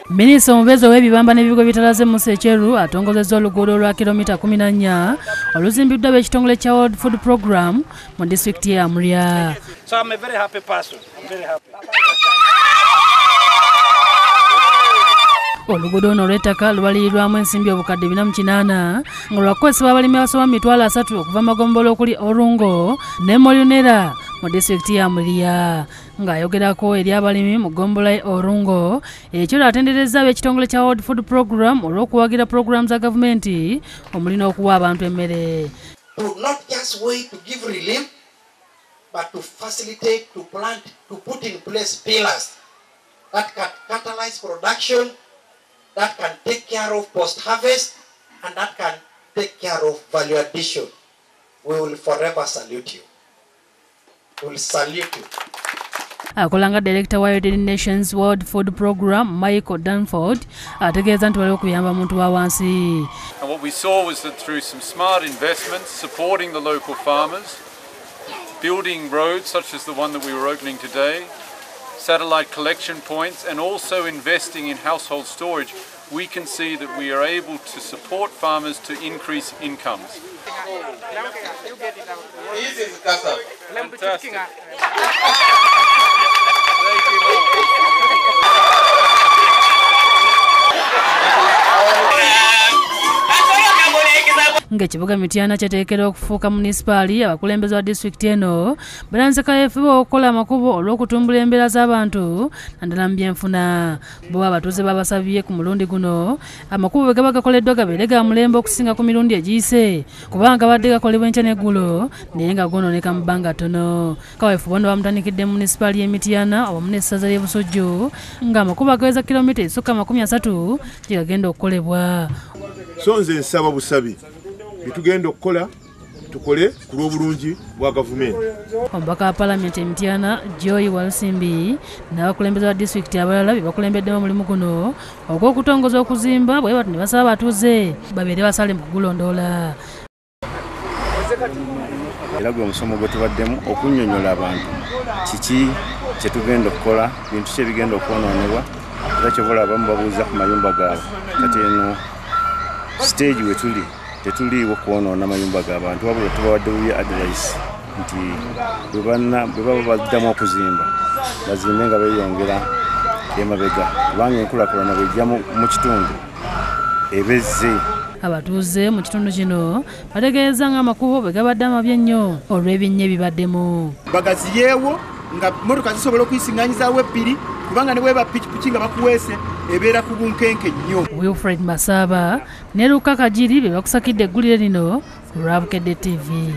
Minisita omubeezi w'ebibamba n'ebigo bitalaze mu Ecweru atongozezza oluguudo lwa kilomita 14 oluzimbiddwa ab'ekitongole kya World Food Program mu disitulikiti ya Amuria. So I'm a very happy person. I'm very happy. Oluguudo ono olw'ettaka lubalirirwamu ensimbi obukadde 480 nga lwakozesebwa abalimi abasoba 300 okuva Magombolo okuli Orungo ne Molunera mu disitulikiti ya Amuria. Ng'ayogerako eri abalimi mu Gombola Orungo, ekyo atenderezza ab'ekitongole kya World Food Program olw'okuwagira program za gavumenti omulina okuwa abantu emmere. To not just wait to give relief, but to facilitate, to plant, to put in place pillars that can catalyze production, that can take care of post-harvest, and that can take care of value addition. We will forever salute you. We will salute you. Akolanga Director wa United Nations World Food Program, Michael Danford, ategeeza nti waliwo kuyamba muntu wa wansi. And what we saw was that through some smart investments, supporting the local farmers, building roads such as the one that we were opening today, satellite collection points, and also investing in household storage, we can see that we are able to support farmers to increase incomes. Fantastic. Ng'ekibuga Mityana kyateekera okufuuka munisipaali, abakulembeze wa disitulikiti eno bannansi kaweefube okukola amakubo olw'okutumbula embeera z'abantu naddala mu byenfuna. Bo abatuuze babasabye ku mulundi guno amakubo bwe gaba gakoleddwa gabeere ga mulembe okusinga ku mirundi egiyise, kubanga badde gakolebwa enkya n'eggulo naye nga goonooneka mu bbanga ttono. Kaweefube ono bamutandikidde mu munisipaali y'e Mityana awamu n'essaza ly'e Busujju ng'amakubo agaweza kilomita ezisukka 30 gye gagenda okukolebwa. So nze nsaba busabi bitugenda okukola tukole ku lw'obulungi bwa gavumenti. Omubaka wa Paalamenti e Mityana Joy Walusimbi n'abakulembeze ba disitulikiti abalala be bakulembeddemu omulimu guno ogw'okutongoza okuzimba bwe bati ne basaba abatuuze babeere basale mu kugulondoola. Era gwe omusomo gwe tubaddemu okunnyonnyola abantu kiki kye tugenda okukola, bintu kye bigenda okwonoonebwa, era kyobola abamu babuuza ku mayumba gaabwe. Kati eno stage we tuli tetuliiwo kwonoona mayumba g'abantu, wabula tubawaddeyo advice nti bwe baba baddamu okuzimba bazimbe nga beeyongera emabega, kubanga enkulaakulana bw'ejja mu kitundu ebezze. Abatuuze mu kitundu kino bategeeza ng'amakubo bwe gabadde amabi ennyo olw'ebinnya ebibaddemu. Bagaziyeewo nga mmotoka zisobola okuyisiŋŋanyizaawo ebbiri, kubanga ne bweba pikipiki nga bakuweese ebeera ku bunkenke nnyo. Wilfred Masaba ne Luka Kajiri be bakusakidde eggulire lino ku lwa Bukedde TV.